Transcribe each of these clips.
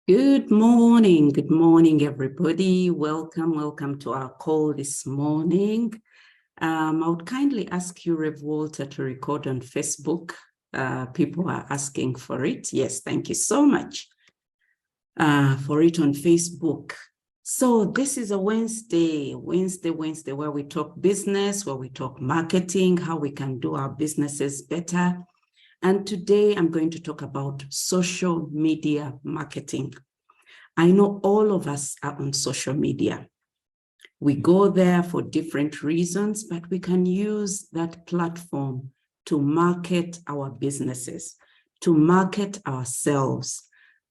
Good morning, everybody. Welcome to our call this morning. I would kindly ask you, Rev Walter, to record on Facebook. People are asking for it. Yes, thank you so much for it on Facebook. So this is a Wednesday, where we talk business, where we talk marketing, how we can do our businesses better. And today I'm going to talk about social media marketing. I know all of us are on social media. We go there for different reasons, but we can use that platform to market our businesses, to market ourselves,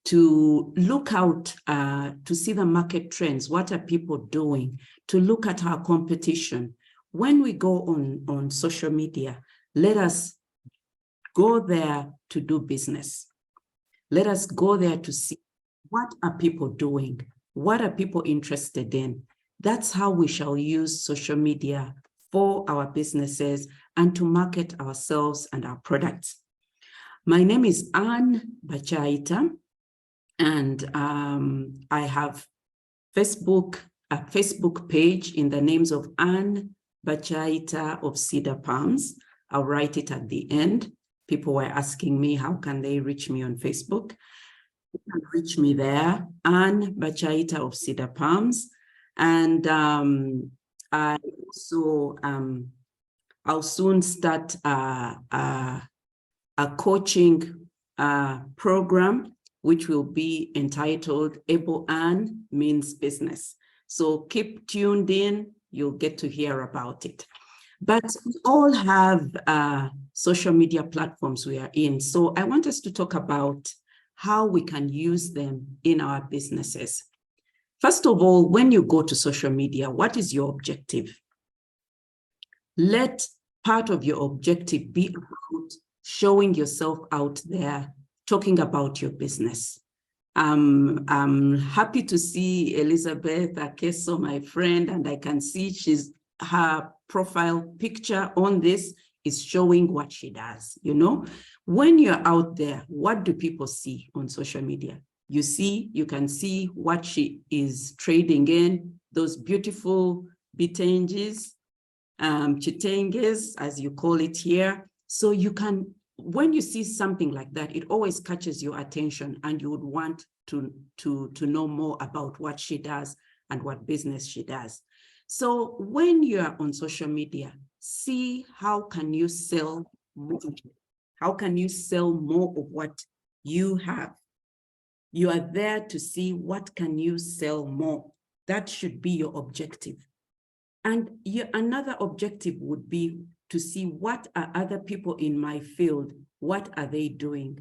to look out, to see the market trends. What are people doing? To look at our competition. When we go on social media, let us go there to do business. Let us go there to see what are people doing? What are people interested in? That's how we shall use social media for our businesses and to market ourselves and our products. My name is Anne Bachaita, and I have a Facebook page in the names of Anne Bachaita of Cedar Palms. I'll write it at the end. People were asking me, how can they reach me on Facebook? You can reach me there, Anne Bachaita of Cedar Palms. And I also, I'll soon start a coaching program, which will be entitled Able Anne Means Business. So keep tuned in, you'll get to hear about it. But we all have social media platforms we are in. So I want us to talk about how we can use them in our businesses. First of all, when you go to social media, what is your objective? Let part of your objective be about showing yourself out there, talking about your business. I'm happy to see Elizabeth Akeso, my friend, and I can see her profile picture on this is showing what she does. You know, when you're out there, what do people see on social media? You can see what she is trading in, those beautiful bitenges, chitenges, as you call it here. So you can, when you see something like that, it always catches your attention and you would want to know more about what she does and what business she does. So when you are on social media, see how can you sell more? How can you sell more of what you have? You are there to see what can you sell more. That should be your objective. And another objective would be to see what are other people in my field, what are they doing?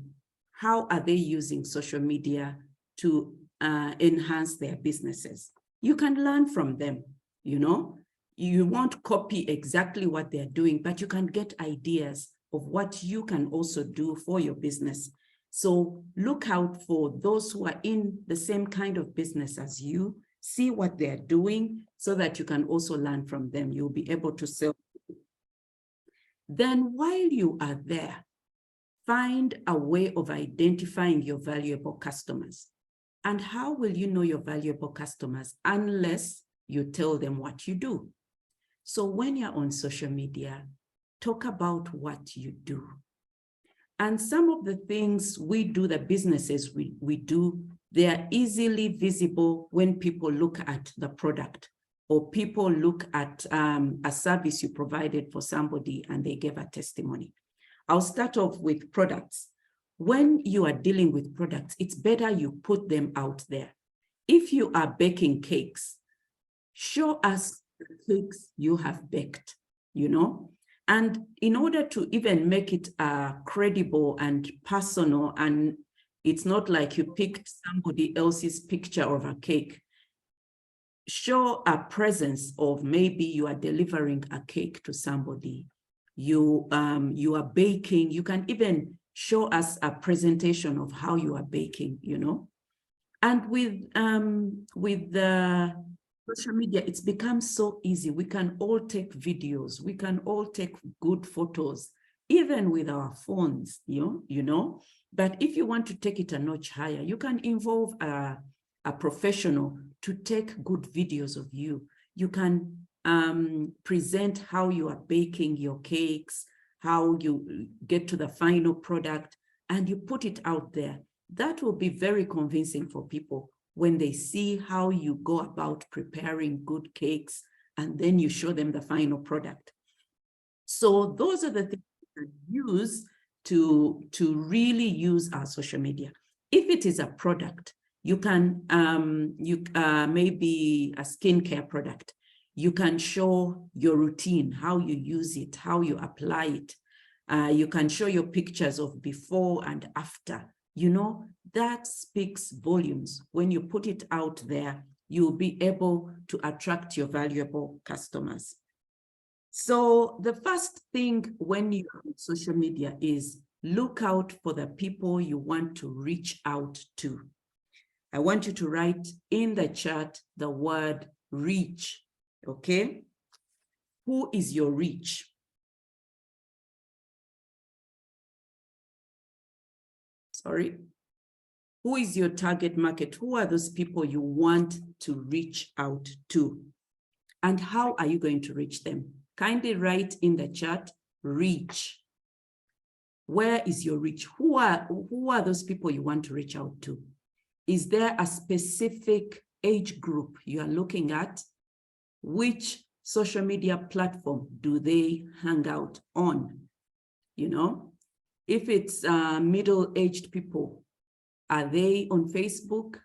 How are they using social media to enhance their businesses? You can learn from them, you know? You won't copy exactly what they're doing, but you can get ideas of what you can also do for your business. So look out for those who are in the same kind of business as you, see what they're doing so that you can also learn from them. You'll be able to sell. Then while you are there, find a way of identifying your valuable customers. And how will you know your valuable customers unless you tell them what you do? So when you're on social media, talk about what you do. And some of the things we do, the businesses we do, they are easily visible when people look at the product or people look at a service you provided for somebody and they gave a testimony. I'll start off with products. When you are dealing with products, it's better you put them out there. If you are baking cakes, show us the cakes you have baked, you know? And in order to even make it credible and personal, and it's not like you picked somebody else's picture of a cake, show a presence of maybe you are delivering a cake to somebody. You are baking. You can even show us a presentation of how you are baking, you know? And with the social media, it's become so easy. We can all take videos. We can all take good photos. even with our phones, you know. But if you want to take it a notch higher, you can involve a professional to take good videos of you. You can present how you are baking your cakes, how you get to the final product, and you put it out there. That will be very convincing for people when they see how you go about preparing good cakes, and then you show them the final product. So those are the things you can use to really use our social media. If it is a product, you can, maybe a skincare product, you can show your routine, how you use it, how you apply it. You can show your pictures of before and after. You know, that speaks volumes. When you put it out there, you'll be able to attract your valuable customers. So the first thing when you're on social media is look out for the people you want to reach out to. I want you to write in the chat the word reach, okay? Who is your reach? Sorry. Who is your target market? Who are those people you want to reach out to? And how are you going to reach them? Kindly write in the chat, reach. Where is your reach? Who are those people you want to reach out to? Is there a specific age group you are looking at? Which social media platform do they hang out on? You know, if it's middle-aged people, are they on Facebook?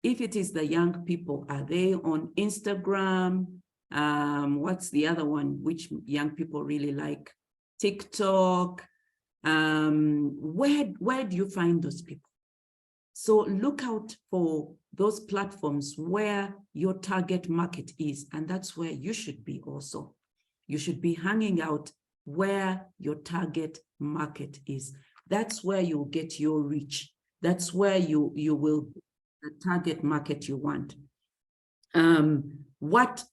If it is the young people, are they on Instagram? What's the other one which young people really like? TikTok. Where do you find those people? So look out for those platforms where your target market is, and that's where you should be also. You should be hanging out where your target market is. That's where you'll get your reach. That's where you will get the target market you want. What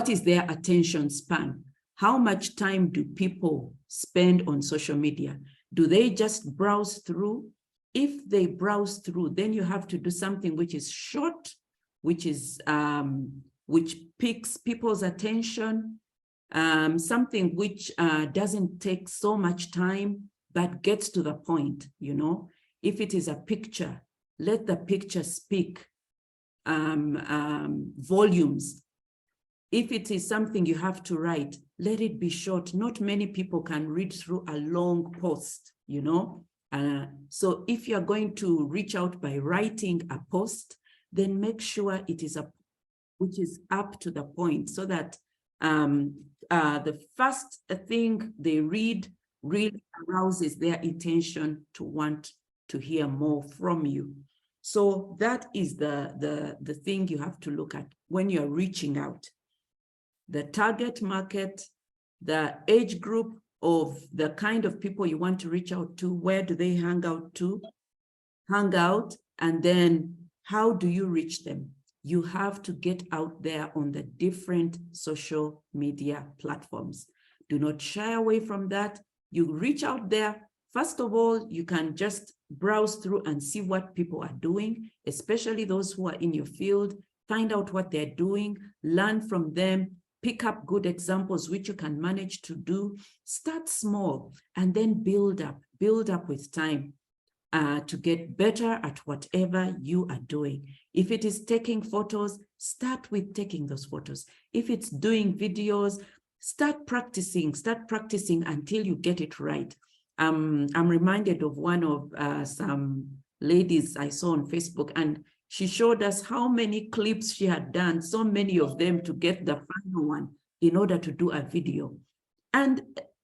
is their attention span? How much time do people spend on social media? Do they just browse through? If they browse through, then you have to do something which is short, which is which picks people's attention, something which doesn't take so much time, but gets to the point, you know. If it is a picture, let the picture speak volumes. If it is something you have to write, let it be short. Not many people can read through a long post, you know. So if you're going to reach out by writing a post, then make sure it is which is up to the point, so that the first thing they read really arouses their intention to want to hear more from you. So that is the thing you have to look at when you're reaching out. The target market, the age group of the kind of people you want to reach out to, where do they hang out, and then how do you reach them? You have to get out there on the different social media platforms. Do not shy away from that. You reach out there. First of all, you can just browse through and see what people are doing, especially those who are in your field. Find out what they're doing, learn from them, pick up good examples which you can manage to do. Start small and then build up with time to get better at whatever you are doing. If it is taking photos, start with taking those photos. If it's doing videos, start practicing until you get it right. I'm reminded of one of some ladies I saw on Facebook, and she showed us how many clips she had done, so many of them, to get the final one in order to do a video. And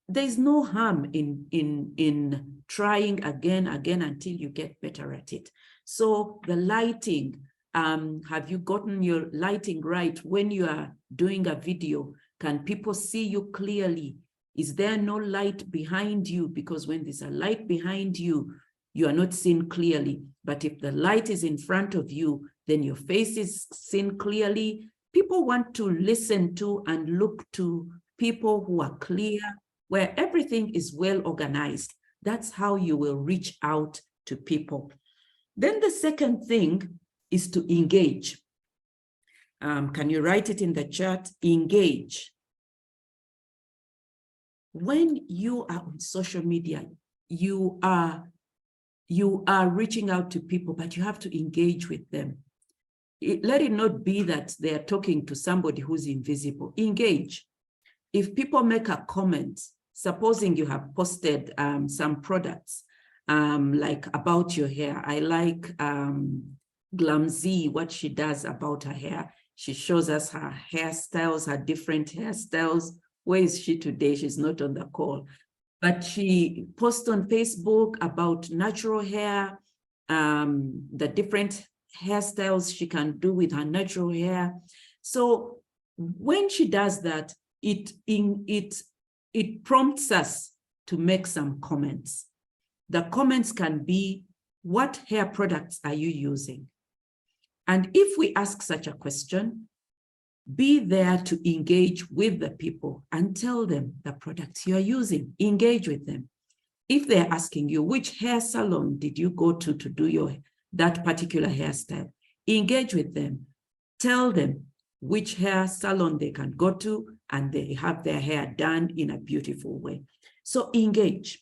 there's no harm in trying again until you get better at it. So the lighting, have you gotten your lighting right when you are doing a video? Can people see you clearly? Is there no light behind you? Because when there's a light behind you, you are not seen clearly. But if the light is in front of you, then your face is seen clearly. People want to listen to and look to people who are clear, where everything is well organized. That's how you will reach out to people. Then the second thing is to engage. Can you write it in the chat? Engage. When you are on social media, you are reaching out to people, but you have to engage with them. Let it not be that they are talking to somebody who's invisible. Engage. If people make a comment, supposing you have posted some products, like about your hair. I like Glamzy, what she does about her hair. She shows us her hairstyles, her different hairstyles. Where is she today? She's not on the call. But she posts on Facebook about natural hair, the different hairstyles she can do with her natural hair. So when she does that, it prompts us to make some comments. The comments can be, what hair products are you using? And if we ask such a question, be there to engage with the people and tell them the products you are using. Engage with them. If they're asking you, which hair salon did you go to do that particular hairstyle? Engage with them. Tell them which hair salon they can go to and they have their hair done in a beautiful way. So engage.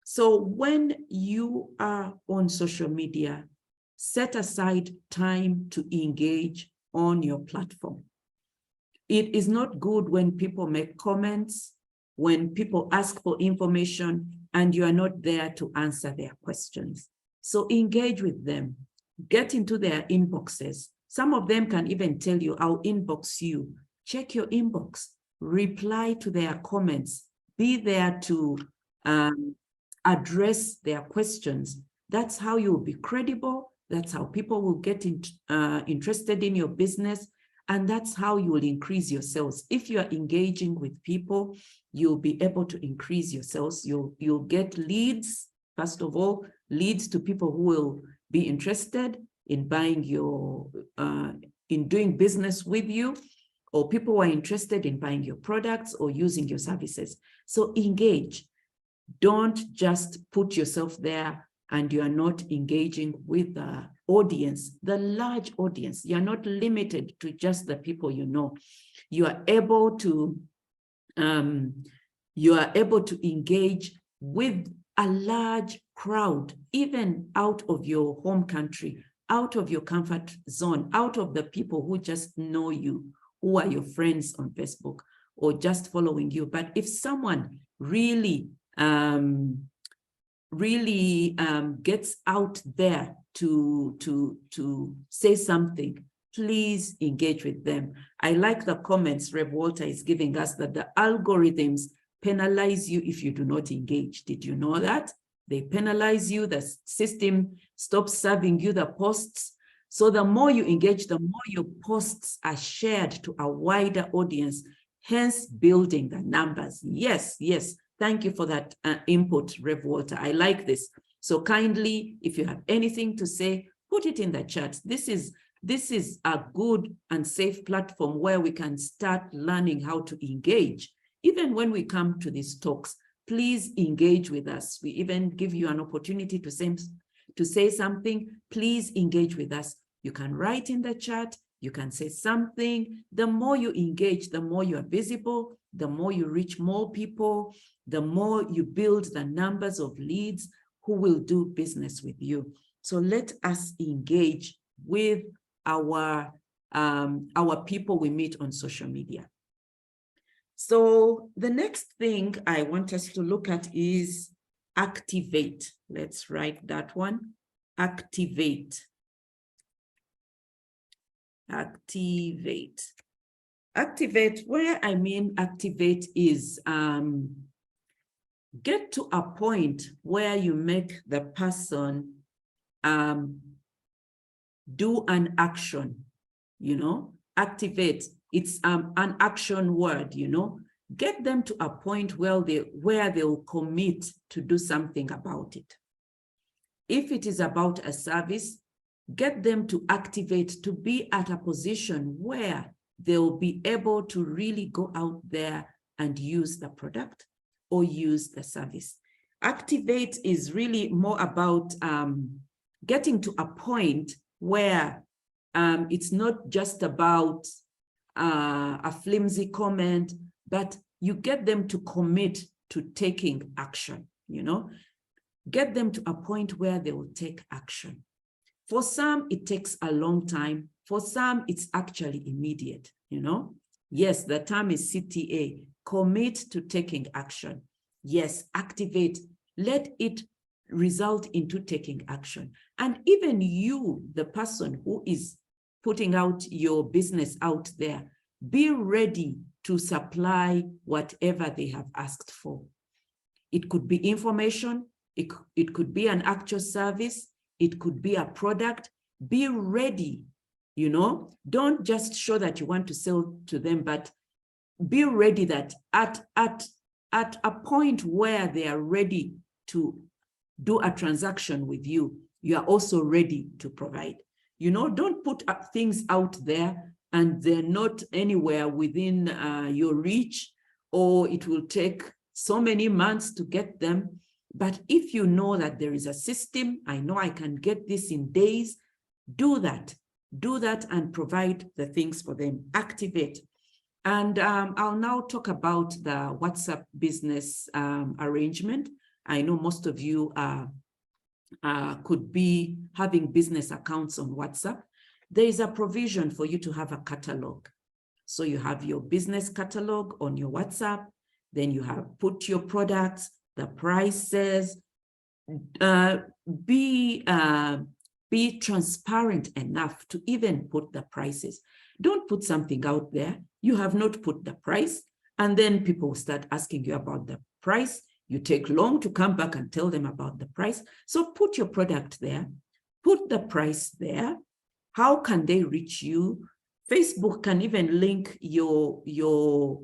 So when you are on social media, set aside time to engage on your platform. It is not good when people make comments, when people ask for information, and you are not there to answer their questions. So engage with them, get into their inboxes. Some of them can even tell you, I'll inbox you. Check your inbox, reply to their comments, be there to address their questions. That's how you'll be credible. That's how people will get interested in your business. And that's how you will increase your sales. If you are engaging with people, you'll be able to increase your sales. You'll get leads, first of all, leads to people who will be interested in buying in doing business with you, or people who are interested in buying your products or using your services. So engage. Don't just put yourself there and you are not engaging with the audience, the large audience. You're not limited to just the people you know. You are able to engage with a large crowd, even out of your home country, out of your comfort zone, out of the people who just know you, who are your friends on Facebook or just following you. But if someone really gets out there to say something, please engage with them. I like the comments Rev Walter is giving us, that the algorithms penalize you if you do not engage. Did you know that? They penalize you, the system stops serving you the posts. So the more you engage, the more your posts are shared to a wider audience, hence building the numbers. Yes, yes. Thank you for that input, Rev Walter. I like this. So kindly, if you have anything to say, put it in the chat. This is a good and safe platform where we can start learning how to engage. Even when we come to these talks, please engage with us. We even give you an opportunity to say something. Please engage with us. You can write in the chat. You can say something. The more you engage, the more you are visible, the more you reach more people, the more you build the numbers of leads who will do business with you. So let us engage with our people we meet on social media. So the next thing I want us to look at is activate. Let's write that one. Activate. Activate. Activate, where I mean activate is get to a point where you make the person do an action, you know, activate. It's an action word, you know, get them to a point where they'll commit to do something about it. If it is about a service, get them to activate, to be at a position where they'll be able to really go out there and use the product, or use the service. Activate is really more about getting to a point where it's not just about a flimsy comment, but you get them to commit to taking action, you know, get them to a point where they will take action. For some, it takes a long time. For some, it's actually immediate, you know. Yes, the term is CTA, commit to taking action. Yes, activate, let it result into taking action. And even you, the person who is putting out your business out there, be ready to supply whatever they have asked for. It could be information, it could be an actual service, it could be a product. Be ready, you know, don't just show that you want to sell to them, but be ready that at a point where they are ready to do a transaction with you, you are also ready to provide. You know, don't put things out there and they're not anywhere within your reach, or it will take so many months to get them. But if you know that there is a system, I know I can get this in days, do that and provide the things for them, activate. And I'll now talk about the WhatsApp business arrangement. I know most of you could be having business accounts on WhatsApp. There is a provision for you to have a catalog. So you have your business catalog on your WhatsApp, then you have put your products, the prices, be transparent enough to even put the prices. Don't put something out there, you have not put the price, and then people start asking you about the price. You take long to come back and tell them about the price. So put your product there, put the price there. How can they reach you? Facebook can even link your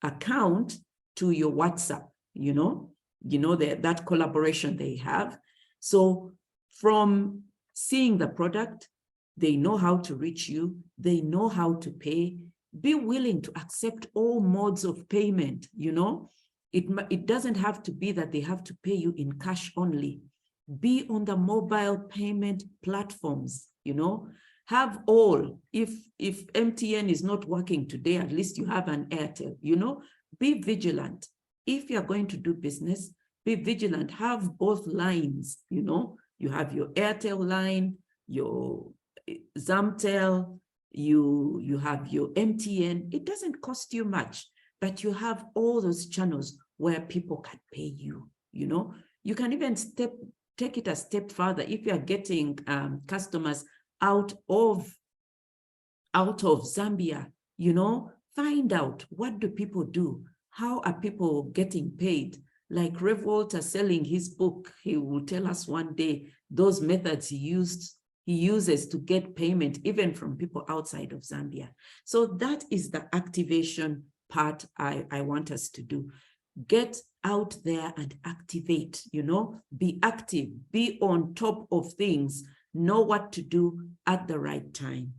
account to your WhatsApp, you know that collaboration they have. So from seeing the product, they know how to reach you, they know how to pay. Be willing to accept all modes of payment, you know. It doesn't have to be that they have to pay you in cash only. Be on the mobile payment platforms, you know. Have all. If MTN is not working today, at least you have an Airtel, you know. Be vigilant. If you're going to do business, be vigilant. Have both lines, you know. You have your Airtel line, your Zamtel, you have your MTN. It doesn't cost you much, but you have all those channels where people can pay you, you know. You can even take it a step further. If you're getting customers out of Zambia, you know, find out, what do people do? How are people getting paid? Like Rev Walter selling his book, he will tell us one day those methods he uses to get payment even from people outside of Zambia. So that is the activation part I want us to do. Get out there and activate, you know, be active, be on top of things, know what to do at the right time.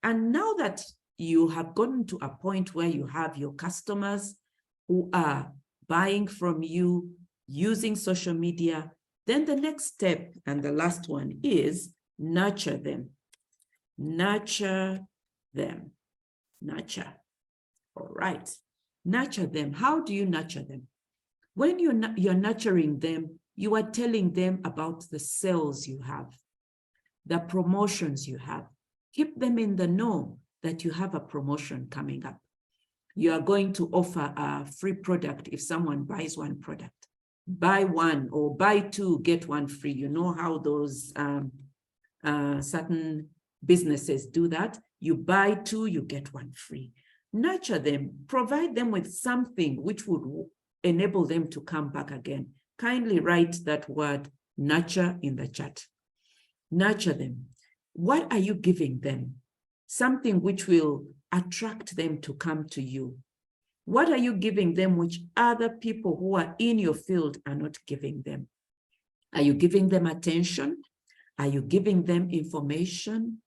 And now that you have gotten to a point where you have your customers who are buying from you using social media, then the next step and the last one is nurture them. Nurture them. Nurture. All right. Nurture them. How do you nurture them? When you're nurturing them, you are telling them about the sales you have, the promotions you have. Keep them in the know that you have a promotion coming up. You are going to offer a free product if someone buys one product. Buy one or buy two, get one free. You know how those certain businesses do that. You buy two, you get one free. Nurture them, provide them with something which would enable them to come back again. Kindly write that word nurture in the chat. Nurture them. What are you giving them? Something which will attract them to come to you. What are you giving them which other people who are in your field are not giving them? Are you giving them attention? Are you giving them information?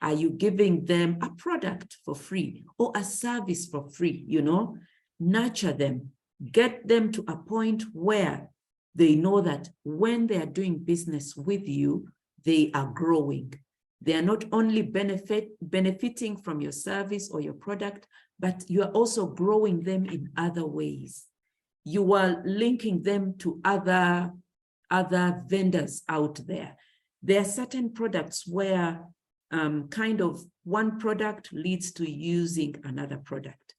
Are you giving them a product for free or a service for free? You know, nurture them. Get them to a point where they know that when they are doing business with you, they are growing. They are not only benefiting from your service or your product, but you are also growing them in other ways. You are linking them to other vendors out there. There are certain products where kind of one product leads to using another product.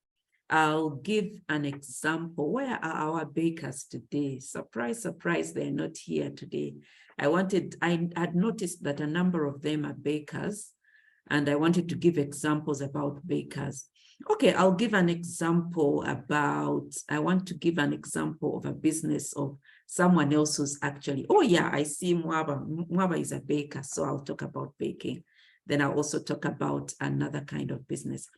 I'll give an example. Where are our bakers today? Surprise, surprise, they're not here today. I had noticed that a number of them are bakers, and I wanted to give examples about bakers. Okay, I'll give an example I want to give an example of a business of someone else who's actually, oh yeah, I see Mwaba. Mwaba is a baker, so I'll talk about baking. Then I'll also talk about another kind of business.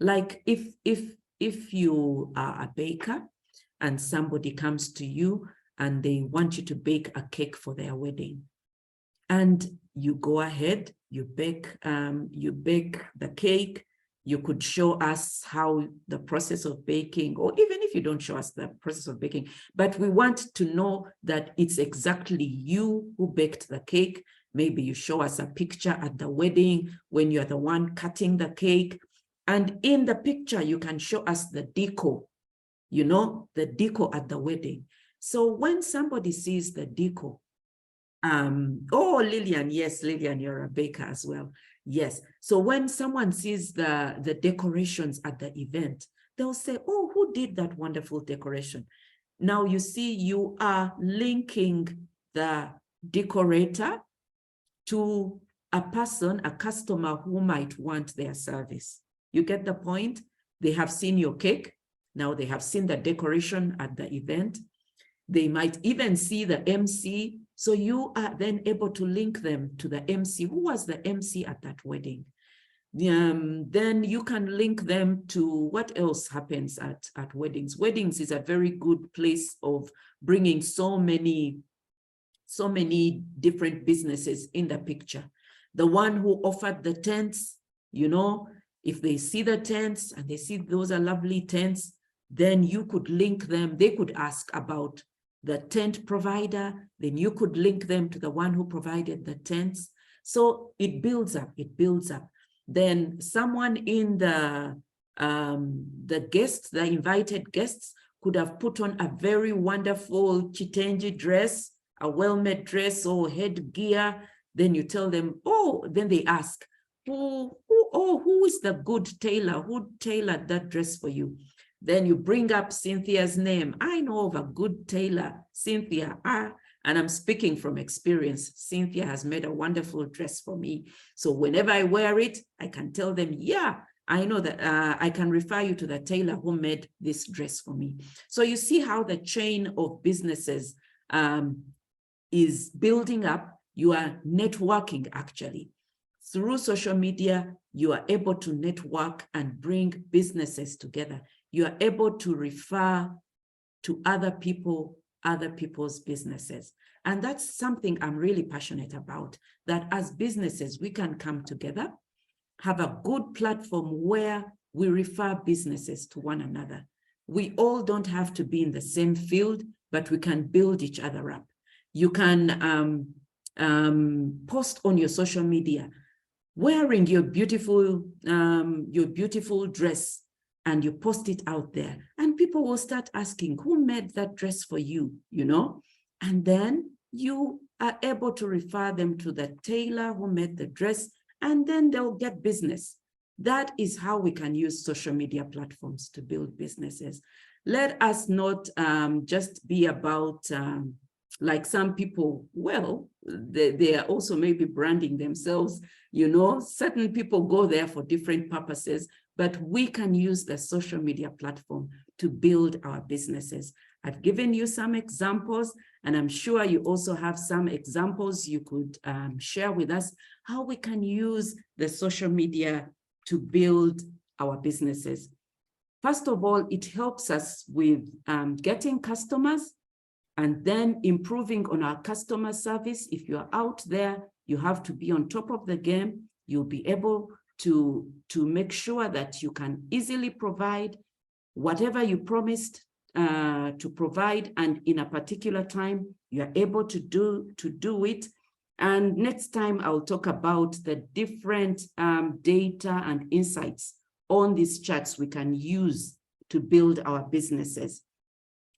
Like if you are a baker and somebody comes to you and they want you to bake a cake for their wedding, and you go ahead, you bake the cake. You could show us how the process of baking, or even if you don't show us the process of baking, but we want to know that it's exactly you who baked the cake. Maybe you show us a picture at the wedding when you're the one cutting the cake. And in the picture, you can show us the decor, the decor at the wedding. So when somebody sees the decor, oh, Lillian, yes, Lillian, you're a baker as well. Yes. So when someone sees the decorations at the event, they'll say, oh, who did that wonderful decoration? Now you see, you are linking the decorator to a person, a customer who might want their service. You get the point? They have seen your cake. Now they have seen the decoration at the event. They might even see the MC. So you are then able to link them to the MC. Who was the MC at that wedding? Then you can link them to what else happens at weddings. Weddings is a very good place of bringing so many different businesses in the picture. The one who offered the tents, if they see the tents and they see those are lovely tents, then you could link them. They could ask about the tent provider, then you could link them to the one who provided the tents. So it builds up, it builds up. Then someone in the guests, the invited guests, could have put on a very wonderful Chitenji dress, a well-made dress or headgear. Then you tell them, oh, then they ask, who is the good tailor? Who tailored that dress for you? Then you bring up Cynthia's name. I know of a good tailor, Cynthia. And I'm speaking from experience. Cynthia has made a wonderful dress for me. So whenever I wear it, I can tell them, yeah, I know that I can refer you to the tailor who made this dress for me. So you see how the chain of businesses is building up. You are networking actually. Through social media, you are able to network and bring businesses together. You are able to refer to other people, other people's businesses. And that's something I'm really passionate about, that as businesses, we can come together, have a good platform where we refer businesses to one another. We all don't have to be in the same field, but we can build each other up. You can post on your social media, wearing your beautiful dress, and you post it out there, and people will start asking, who made that dress for you, And then you are able to refer them to the tailor who made the dress, and then they'll get business. That is how we can use social media platforms to build businesses. Let us not just be about, like some people, well, they are also maybe branding themselves, certain people go there for different purposes, but we can use the social media platform to build our businesses. I've given you some examples, and I'm sure you also have some examples you could share with us how we can use the social media to build our businesses. First of all, it helps us with getting customers and then improving on our customer service. If you're out there, you have to be on top of the game. You'll be able to make sure that you can easily provide whatever you promised to provide, and in a particular time, you are able to do it. And next time I'll talk about the different data and insights on these charts we can use to build our businesses.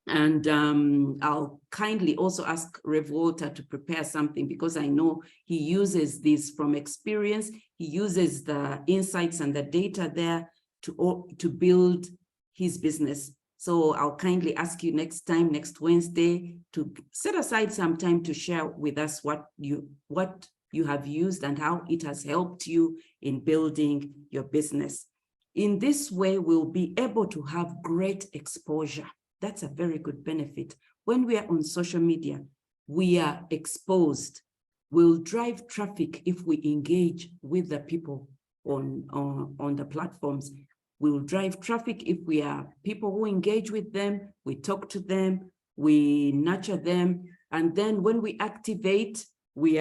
And I'll kindly also ask Rev Walter to prepare something, because I know he uses this from experience. He uses the insights and the data there to build his business. So I'll kindly ask you next time, next Wednesday, to set aside some time to share with us what you have used and how it has helped you in building your business. In this way, we'll be able to have great exposure. That's a very good benefit. When we are on social media, we are exposed. We'll drive traffic if we engage with the people on the platforms. We'll drive traffic if we are people who engage with them, we talk to them, we nurture them. And then when we activate, we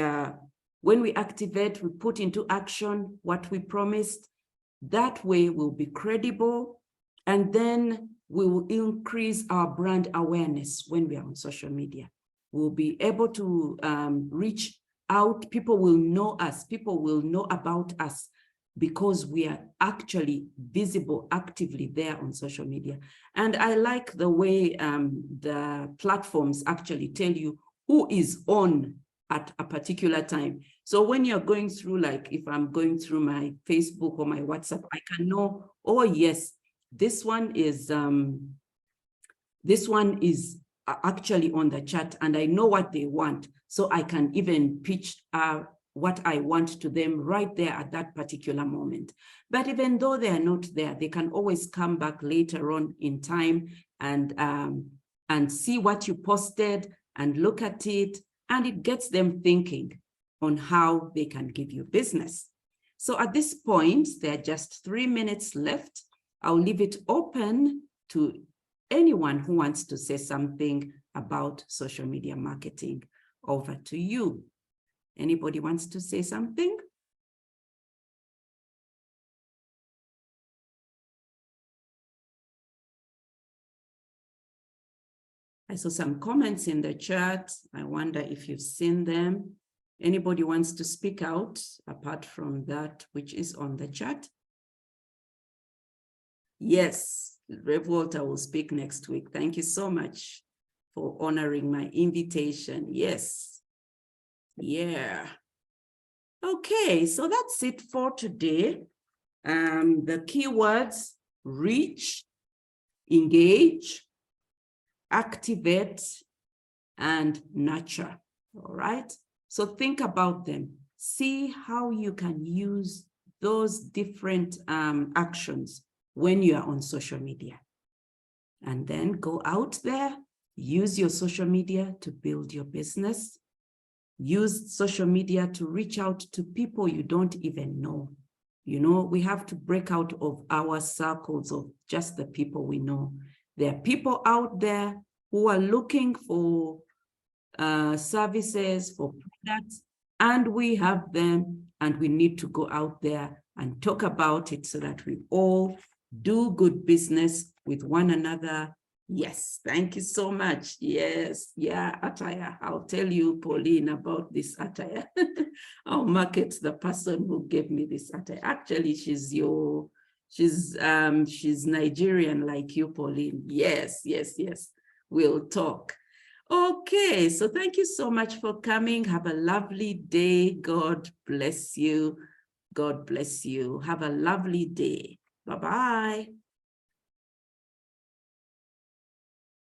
put into action what we promised. That way we'll be credible, and then we will increase our brand awareness when we are on social media. We'll be able to reach out. People will know us. People will know about us because we are actually visible actively there on social media. And I like the way the platforms actually tell you who is on at a particular time. So when you're going through, like if I'm going through my Facebook or my WhatsApp, I can know, oh yes, this one is actually on the chat, and I know what they want. So I can even pitch what I want to them right there at that particular moment. But even though they are not there, they can always come back later on in time and see what you posted and look at it, and it gets them thinking on how they can give you business. So at this point, there are just 3 minutes left. I'll leave it open to anyone who wants to say something about social media marketing. Over to you. Anybody wants to say something? I saw some comments in the chat. I wonder if you've seen them. Anybody wants to speak out apart from that which is on the chat? Yes, Rev Walter will speak next week. Thank you so much for honoring my invitation. Yes. Yeah. Okay, so that's it for today. The keywords: reach, engage, activate, and nurture. All right. So think about them. See how you can use those different actions when you are on social media. And then go out there, use your social media to build your business. Use social media to reach out to people you don't even know. You know, we have to break out of our circles of just the people we know. There are people out there who are looking for services, for products, and we have them, and we need to go out there and talk about it so that we all do good business with one another. Yes, thank you so much. Yes, yeah, attire. I'll tell you, Pauline, about this attire. I'll market the person who gave me this attire. Actually, she's Nigerian like you, Pauline. Yes, yes, yes. We'll talk. Okay, so thank you so much for coming. Have a lovely day. God bless you. God bless you. Have a lovely day. Bye-bye.